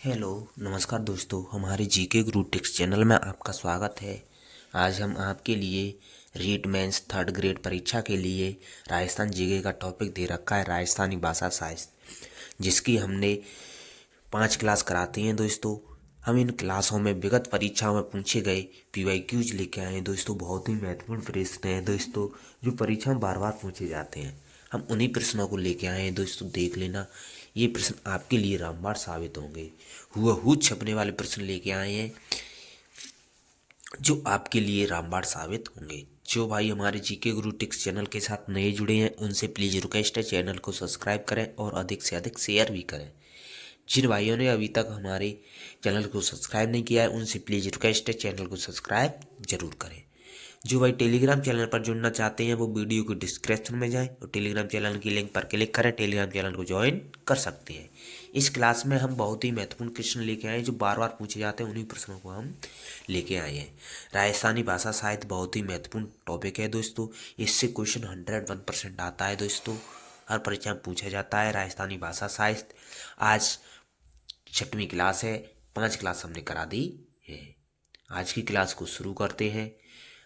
Hello नमस्कार दोस्तों, हमारे जीके गुरु टिक्स चैनल में आपका स्वागत है। आज हम आपके लिए रीट मेंस थर्ड ग्रेड परीक्षा के लिए राजस्थान जीके का टॉपिक दे रखा है, राजस्थानी भाषा साहित्य, जिसकी हमने 5 क्लास कराती हैं दोस्तों। हम इन क्लासों में विगत परीक्षाओं में पूछे गए पीवाईक्यूज लेके आए हैं दोस्तों। बहुत ही महत्वपूर्ण प्रश्न हैं दोस्तों, जो परीक्षा में बार बार पूछे जाते हैं। हम उन्हीं प्रश्नों को लेके आए हैं दोस्तों, देख लेना। ये प्रश्न आपके लिए रामबाण साबित होंगे। हुबहू छपने वाले प्रश्न लेके आए हैं जो आपके लिए रामबाण साबित होंगे। जो भाई हमारे जीके गुरु टिक्स चैनल के साथ नए जुड़े हैं, उनसे प्लीज़ रिक्वेस्ट है, चैनल को सब्सक्राइब करें और अधिक से अधिक शेयर भी करें। जिन भाइयों ने अभी तक हमारे चैनल को सब्सक्राइब नहीं किया है, उनसे प्लीज़ रिक्वेस्ट है, चैनल को सब्सक्राइब जरूर करें। जो भाई टेलीग्राम चैनल पर जुड़ना चाहते हैं, वो वीडियो को डिस्क्रिप्शन में जाएं और टेलीग्राम चैनल की लिंक पर क्लिक करें, टेलीग्राम चैनल को ज्वाइन कर सकते हैं। इस क्लास में हम बहुत ही महत्वपूर्ण क्वेश्चन लेके आए हैं, जो बार बार पूछे जाते हैं। उन्हीं प्रश्नों को हम लेके आए हैं। राजस्थानी भाषा साहित्य बहुत ही महत्वपूर्ण टॉपिक है दोस्तों। इससे क्वेश्चन 101% आता है दोस्तों, हर परीक्षा में पूछा जाता है राजस्थानी भाषा साहित्य। आज 6वीं क्लास है, 5 क्लास हमने करा दी है। आज की क्लास को शुरू करते हैं।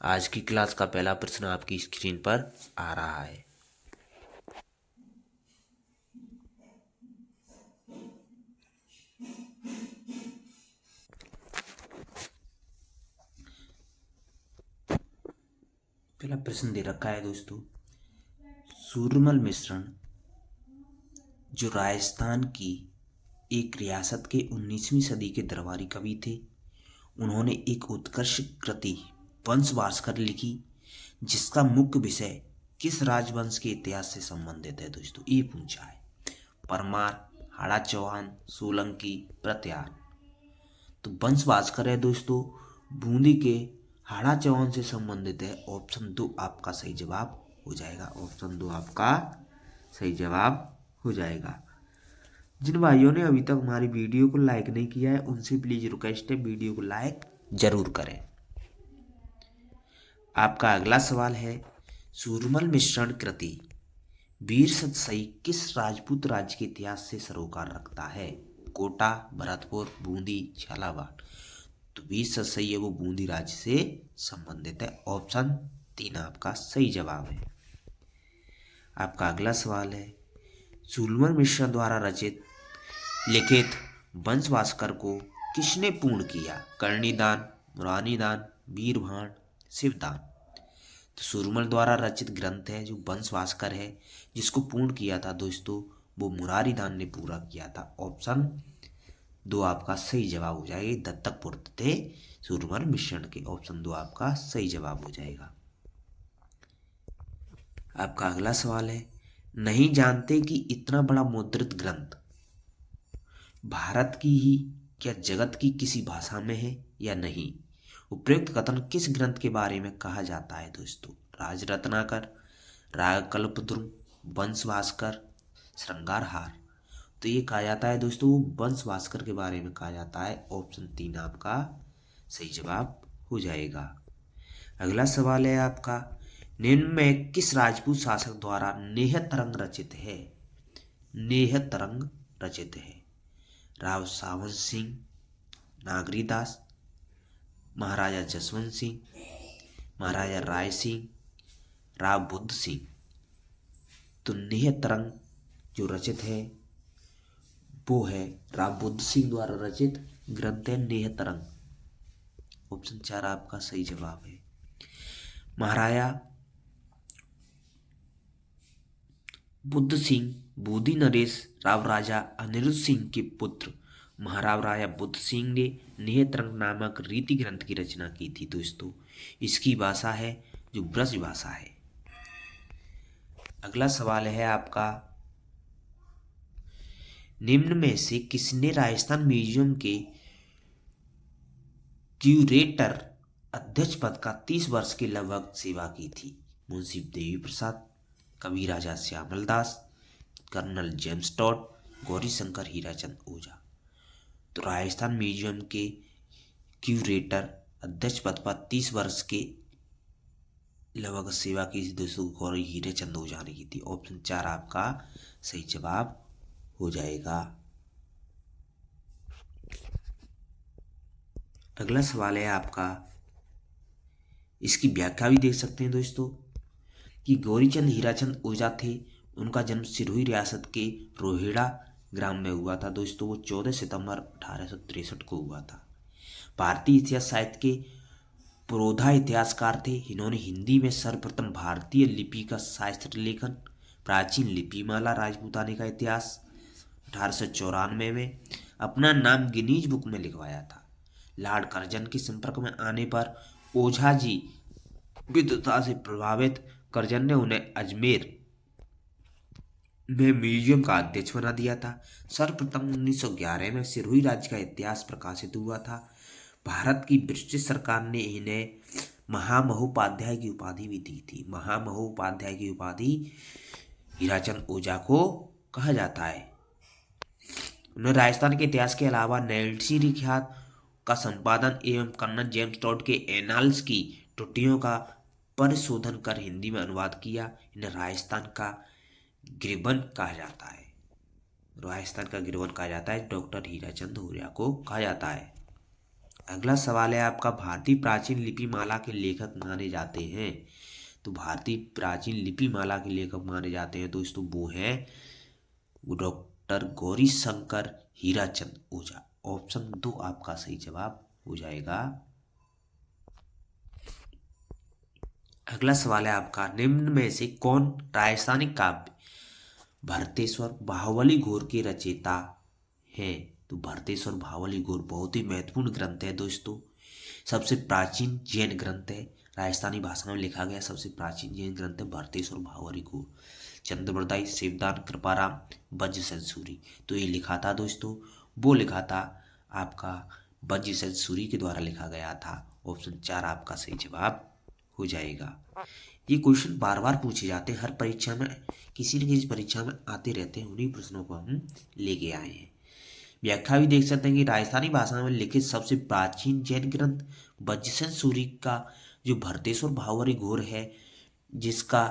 आज की क्लास का पहला प्रश्न आपकी स्क्रीन पर आ रहा है। पहला प्रश्न दे रखा है दोस्तों, सूरमल मिश्रण जो राजस्थान की एक रियासत के 19वीं सदी के दरबारी कवि थे, उन्होंने एक उत्कर्ष कृति वंश भास्कर लिखी, जिसका मुख्य विषय किस राजवंश के इतिहास से संबंधित है दोस्तों। ये पूछा है। परमार, हाड़ा चौहान, सोलंकी, प्रत्यार। तो वंश भास्कर है दोस्तों, बूंदी के हाड़ा चौहान से संबंधित है। ऑप्शन 2 आपका सही जवाब हो जाएगा। ऑप्शन 2 आपका सही जवाब हो जाएगा। जिन भाइयों ने अभी तक हमारी वीडियो को लाइक नहीं किया है, उनसे प्लीज रिक्वेस्ट है, वीडियो को लाइक जरूर करें। आपका अगला सवाल है, सूरमल मिश्रण कृति वीर सतसई किस राजपूत राज्य के इतिहास से सरोकार रखता है। कोटा, भरतपुर, बूंदी, झालावाड़। तो वीर सतसई है वो बूंदी राज्य से संबंधित है। ऑप्शन 3 आपका सही जवाब है। आपका अगला सवाल है, सूरमल मिश्र द्वारा रचित लिखित वंश भास्कर को किसने पूर्ण किया। कर्णिदान, मुरारीदान, वीरभाण, शिवदान। तो सूरमल द्वारा रचित ग्रंथ है जो वंश भास्कर है, जिसको पूर्ण किया था दोस्तों, वो मुरारीदान ने पूरा किया था। ऑप्शन 2 आपका सही जवाब हो जाएगा। दत्तक पुत्र थे सूरमल मिश्रण के। ऑप्शन 2 आपका सही जवाब हो जाएगा। आपका अगला सवाल है, नहीं जानते कि इतना बड़ा मुद्रित ग्रंथ भारत की ही क्या जगत की किसी भाषा में है या नहीं। उपयुक्त कथन किस ग्रंथ के बारे में कहा जाता है दोस्तों। राजरत्नाकर, रागकल्पद्रुम, वंश भास्कर, श्रृंगारहार। तो ये कहा जाता है दोस्तों, वंश भास्कर के बारे में कहा जाता है। ऑप्शन 3 आपका सही जवाब हो जाएगा। अगला सवाल है आपका, निम्न में किस राजपूत शासक द्वारा नेह तरंग रचित है। नेह तरंग रचित है। राव सावन सिंह, नागरीदास, महाराजा जसवंत सिंह, महाराजा राय सिंह, राव बुद्ध सिंह। तो नेह तरंग जो रचित है वो है राव बुद्ध सिंह द्वारा रचित ग्रंथ है नेह तरंग। ऑप्शन 4 आपका सही जवाब है। महाराजा बुद्ध सिंह बोधी नरेश राव राजा अनिरुद्ध सिंह के पुत्र महाराव राजा बुद्ध सिंह ने नेह तरंग नामक रीति ग्रंथ की रचना की थी दोस्तों। इसकी भाषा है जो ब्रज भाषा है। अगला सवाल है आपका, निम्न में से किसने राजस्थान म्यूजियम के क्यूरेटर अध्यक्ष पद का 30 वर्ष के लगभग सेवा की थी। Munshi Devi Prasad, Kavi Raja Shyamal Das, colonel James Tod, Gauri Shankar Hirachand Ojha. तो राजस्थान म्यूजियम के क्यूरेटर अध्यक्ष पद पर 30 वर्ष के लगभग सेवा की दोस्तों गौरी हीराचंद ओझा ने की थी। ऑप्शन 4 आपका सही जवाब हो जाएगा। अगला सवाल है आपका, इसकी व्याख्या भी देख सकते हैं दोस्तों, कि गौरीचंद हीराचंद ओझा थे। उनका जन्म सिरोही रियासत के रोहिड़ा ग्राम में हुआ था दोस्तों। वो 14 सितंबर 1863 को हुआ था। भारतीय इतिहास साहित्य के पुरोधा इतिहासकार थे। इन्होंने हिंदी में सर्वप्रथम भारतीय लिपि का शास्त्र लेखन, प्राचीन लिपिमाला राजपूतानी का इतिहास 1894 में अपना नाम गिनीज बुक में लिखवाया था। लॉर्ड कर्जन के संपर्क में आने पर ओझा जी विद्वता से प्रभावित कर्जन ने उन्हें अजमेर में म्यूजियम का अध्यक्ष बना दिया था। सर्वप्रथम 1911 में सिरोही राज्य का इतिहास प्रकाशित हुआ था। भारत की ब्रिटिश सरकार ने इन्हें महामहोपाध्याय की उपाधि भी दी थी। महामहोपाध्याय की उपाधि हीराचंद ओझा को कहा जाता है। उन्हें राजस्थान के इतिहास के अलावा नैन्सी ख्यात का संपादन एवं कर्नल जेम्स टॉड के एनाल्स की त्रुटियों का परिशोधन कर हिंदी में अनुवाद किया। इन्हें राजस्थान का गिरबन कहा जाता है। राजस्थान का गिरबन कहा जाता है, डॉक्टर हीराचंद ओझा को कहा जाता है। अगला सवाल है आपका, भारतीय प्राचीन लिपि माला के लेखक माने जाते हैं। तो भारतीय प्राचीन लिपि माला के लेखक माने जाते हैं दोस्तों, वो हैं डॉक्टर गौरी शंकर हीराचंद ओझा। ऑप्शन 2 आपका सही जवाब हो जाएगा। अगला सवाल है आपका, निम्न में से कौन राजस्थानी काव्य भरतेश्वर बाहुबली घोर के रचयिता है। तो भरतेश्वर बाहुबली घोर बहुत ही महत्वपूर्ण ग्रंथ है दोस्तों। सबसे प्राचीन जैन ग्रंथ है, राजस्थानी भाषा में लिखा गया सबसे प्राचीन जैन ग्रंथ है भरतेश्वर बाहुबली घोर। चंद्रवरदाई, शिवदान, कृपाराम, वज्र सेंसूरी। तो ये लिखा था दोस्तों, वो लिखा था आपका वज्र सेंसूरी के द्वारा लिखा गया था। ऑप्शन 4 आपका सही जवाब हो जाएगा। ये क्वेश्चन बार बार पूछे जाते हैं, हर परीक्षा में किसी न किसी परीक्षा में आते रहते हैं। उन्हीं प्रश्नों को हम लेके आए हैं। व्याख्या भी देख सकते हैं कि राजस्थानी भाषा में लिखित सबसे प्राचीन जैन ग्रंथ वज्रसेन सूरी का जो भरतेश्वर बाहुबली घोर है, जिसका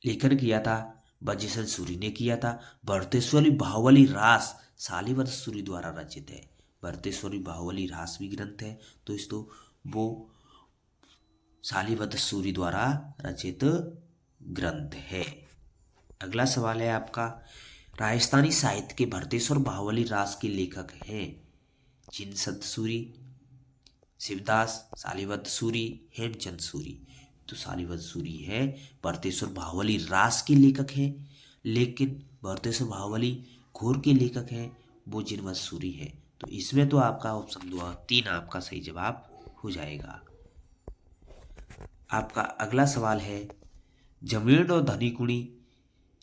लेखन किया था वज्रसेन सूरी ने किया था। भरतेश्वरी बाहुबली रास शालिवत सूरी द्वारा रचित है। भरतेश्वरी बाहुबली रास भी ग्रंथ है दोस्तों, वो शालिवत सूरी द्वारा रचित ग्रंथ है। अगला सवाल है आपका, राजस्थानी साहित्य के भरतेश्वर बाहुबली रास के लेखक हैं जिनसत सूरी, शिवदास, शालिवत सूरी, हेमचंद सूरी। तो शालिवत सूरी है भरतेश्वर बाहुबली रास के लेखक हैं, लेकिन भरतेश्वर बाहुबली घोर के लेखक हैं वो जिनवत सूरी है। तो इसमें तो आपका ऑप्शन 2 3 आपका सही जवाब हो जाएगा। आपका अगला सवाल है, जमीन और धनीकुणी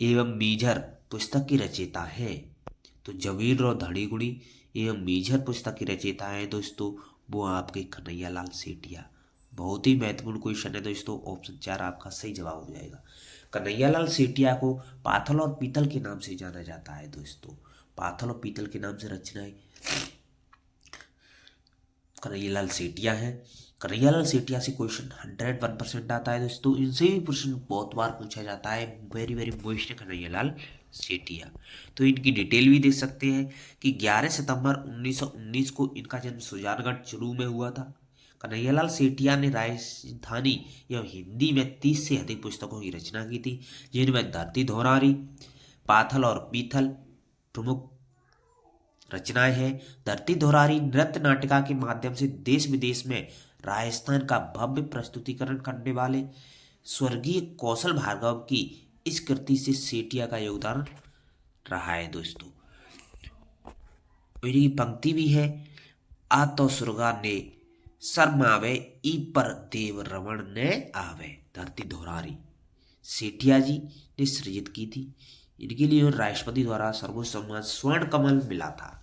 एवं मीझर पुस्तक की रचयिता है। तो जमीन और धनीकुणी एवं मीझर पुस्तक की रचयिता है दोस्तों, वो आपके कन्हैयालाल सेठिया। बहुत ही महत्वपूर्ण क्वेश्चन है दोस्तों, ऑप्शन 4 आपका सही जवाब हो जाएगा। कन्हैयालाल सेठिया को पाथल और पीतल के नाम से जाना जाता है दोस्तों। पाथल और पीतल के नाम से रचनाएं कन्हैयालाल सेठिया है। कन्हैयालाल सेठिया से क्वेश्चन 101% आता है दोस्तों। इनसे भी प्रश्न बहुत बार पूछा जाता है। Very very most Kanhaiyalal Sethia. तो इनकी डिटेल भी देख सकते हैं कि 11 सितंबर 1919 को इनका जन्म सुजानगढ़ चुरू में हुआ था। कन्हैयालाल सेठिया ने राजधानी एवं हिंदी में 30 से अधिक पुस्तकों की रचना की थी, जिनमें धरती धोरारी, पाथल और पीथल प्रमुख रचनाएं हैं। धरती धोरारी नृत्य नाटिका के माध्यम से देश विदेश में राजस्थान का भव्य प्रस्तुतिकरण करने वाले स्वर्गीय कौशल भार्गव की इस कृति से सेठिया का योगदान रहा है दोस्तों। मेरी पंक्ति भी है, आ तो सुरगा ने शर्मावे ई पर देव रमण ने आवे। धरती धोरारी सेठिया जी ने सृजित की थी। इनके लिए राष्ट्रपति द्वारा सर्वोच्च सम्मान स्वर्ण कमल मिला था।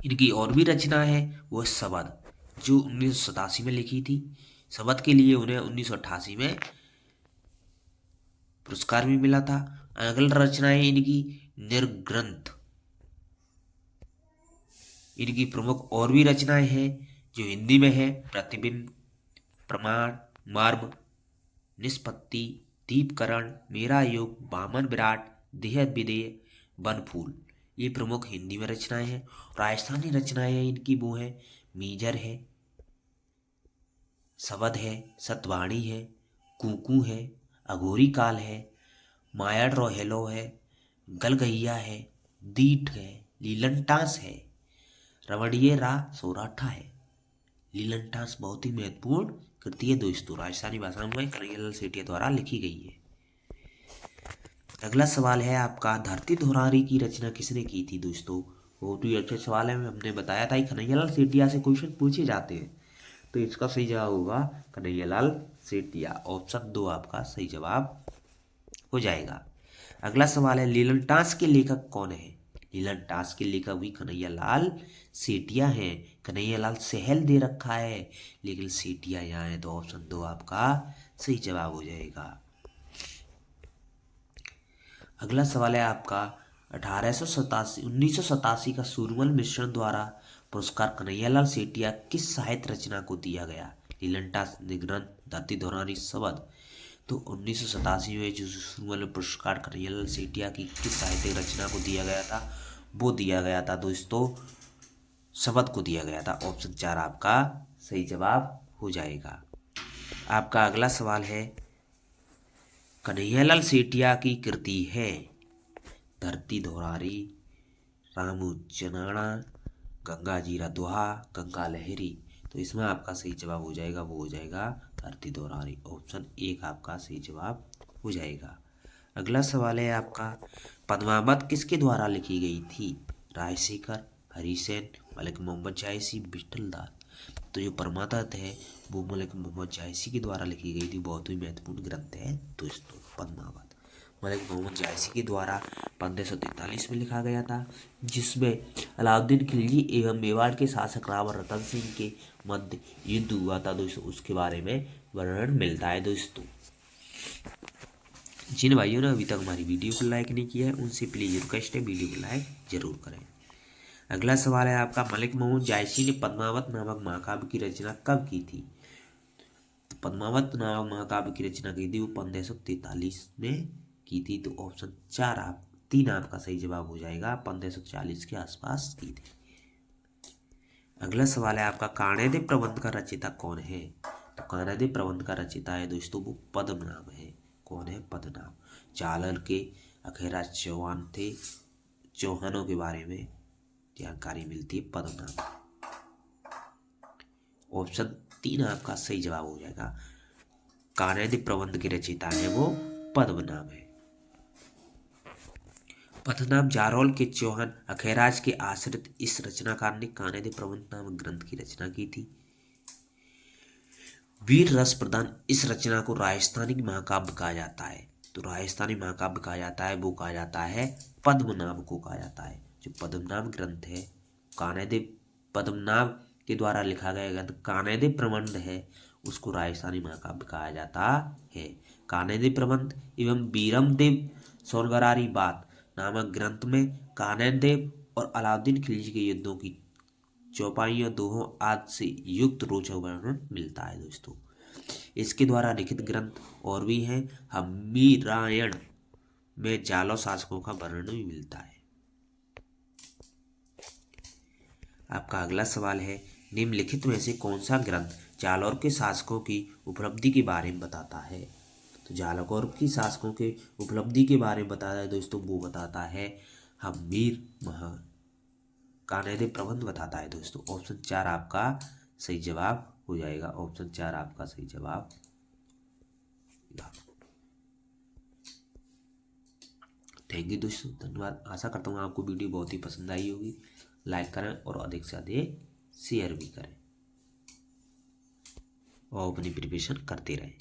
इनकी और भी रचना है वो शबद, जो 1987 में लिखी थी। शबद के लिए उन्हें 1988 में पुरस्कार भी मिला था। अगली रचनाएं इनकी निर्ग्रंथ। इनकी प्रमुख और भी रचनाएं हैं जो हिंदी में है, प्रतिबिंब, प्रमाण, मर्म, निष्पत्ति, दीपकरण, मेरा युग, बामन विराट, देह विदेह, वन फूल, ये प्रमुख हिंदी में रचनाएं हैं। राजस्थानी रचनाएं इनकी वो है मीजर है, शबद है, सतवाणी है, कुकू है, अघोरी काल है, मायाड रोहेलो है, गलगैया है, दीठ है, लीलनटास है, रवड़िये रा सोराठा है। लीलनटास बहुत ही महत्वपूर्ण कृति है दोस्तों, राजस्थानी भाषा में कन्हैयालाल सेठिया द्वारा लिखी गई है। अगला सवाल है आपका, धरती धुरारी की रचना किसने की थी दोस्तों। बहुत ही अच्छा सवाल है, हमने बताया था कि कन्हैयालाल सेठिया से क्वेश्चन पूछे जाते हैं, तो इसका सही जवाब होगा कन्हैयालाल सेठिया। ऑप्शन 2 आपका सही जवाब हो जाएगा। अगला सवाल है, लीलनटास के लेखक कौन है। लीलनटास के लेखक भी कन्हैयालाल सेठिया हैं। कन्हैयालाल सहल दे रखा है, लेकिन सेठिया यहाँ है, तो ऑप्शन 2 आपका सही जवाब हो जाएगा। अगला सवाल है आपका, 1987 का सूरमल मिश्रण द्वारा पुरस्कार कन्हैयालाल सेठिया किस साहित्य रचना को दिया गया। लीलनटास, निगरन, धरती धुरारी, शबद। तो 1987 में जो सूरमल पुरस्कार कन्हैयालाल सेठिया की किस साहित्यिक रचना को दिया गया था, वो दिया गया था दोस्तों शबद को दिया गया था। ऑप्शन 4 आपका सही जवाब हो जाएगा। आपका अगला सवाल है, कन्हैयालाल सेठिया की कृति है धरती धुरारी, रामू चनाणा, गंगा जीरा दोहा, गंगा लहरी। तो इसमें आपका सही जवाब हो जाएगा, वो हो जाएगा धरती धुरारी। ऑप्शन 1 आपका सही जवाब हो जाएगा। अगला सवाल है आपका, पद्मावत किसके द्वारा लिखी गई थी। राजशेखर, हरिसेन, मलिक मोहम्मद जायसी, विठलदास। तो जो पद्मावत है वो मलिक मोहम्मद जायसी के द्वारा लिखी गई थी। बहुत ही महत्वपूर्ण ग्रंथ है दोस्तों पद्मावत। मलिक मोहम्मद जायसी के द्वारा 1543 में लिखा गया था, जिसमें अलाउद्दीन खिलजी एवं मेवाड़ के शासक रावण रतन सिंह के मध्य युद्ध हुआ था दोस्तों, उसके बारे में वर्णन मिलता है दोस्तों। जिन भाइयों ने अभी तक हमारी वीडियो को लाइक नहीं किया है, उनसे प्लीज रिक्वेस्ट है वीडियो को लाइक जरूर करें। अगला सवाल है आपका, मलिक मोहम्मद जायसी ने पद्मावत नामक महाकाव्य की रचना कब की थी। तो पद्मावत नामक महाकाव्य की रचना की थी वो 1543 में की थी। तो ऑप्शन 3 आपका सही जवाब हो जाएगा, 1540 के आसपास की थी। अगला सवाल है आपका, काणेदेव प्रबंध का रचयिता कौन है। तो काणेदेव प्रबंध का रचयिता है दोस्तों वो पद्मनाभ है। कौन है, पद्मनाभ। जालर के अखेराज चौहान थे, चौहानों के बारे में जानकारी मिलती है पद्मनाभ। ऑप्शन 3 आपका सही जवाब हो जाएगा, काणेदेव प्रबंध के रचयिता है वो पद्मनाभ है। पद्मनाभ जारौल के चौहान अखेराज के आश्रित इस रचनाकार ने काणेदेव प्रबंध नामक ग्रंथ की रचना की थी। वीर रस प्रदान इस रचना को राजस्थानी महाकाव्य कहा जाता है। तो राजस्थानी महाकाव्य कहा जाता है वो कहा जाता है पद्मनाभ को कहा जाता है। जो पद्मनाभ ग्रंथ है, काणेदेव पद्मनाभ के द्वारा लिखा गया ग्रंथ काणेदेव प्रबंध है, उसको राजस्थानी महाकाव्य कहा जाता है। काणेदेव प्रबंध एवं वीरमदेव सोनगरारी बात नामक ग्रंथ में कानदेव और अलाउद्दीन खिलजी के युद्धों की चौपाइयों, दोहों आदि से युक्त रोचक वर्णन मिलता है दोस्तों। इसके द्वारा लिखित ग्रंथ और भी हैं। हम्मीरायण में जालौर शासकों का वर्णन भी मिलता है। आपका अगला सवाल है, निम्नलिखित में से कौन सा ग्रंथ जालौर के शासकों की उपलब्धि के बारे में बताता है। तो जालौर की शासकों के उपलब्धि के बारे में बताता है दोस्तों, वो बताता है हम्मीर कानदेव प्रबंध बताता है दोस्तों। ऑप्शन 4 आपका सही जवाब हो जाएगा। ऑप्शन 4 आपका सही जवाब। थैंक यू दोस्तों, धन्यवाद। आशा करता हूँ आपको वीडियो बहुत ही पसंद आई होगी। लाइक करें और अधिक से अधिक शेयर भी करें और अपनी प्रिपरेशन करते रहें।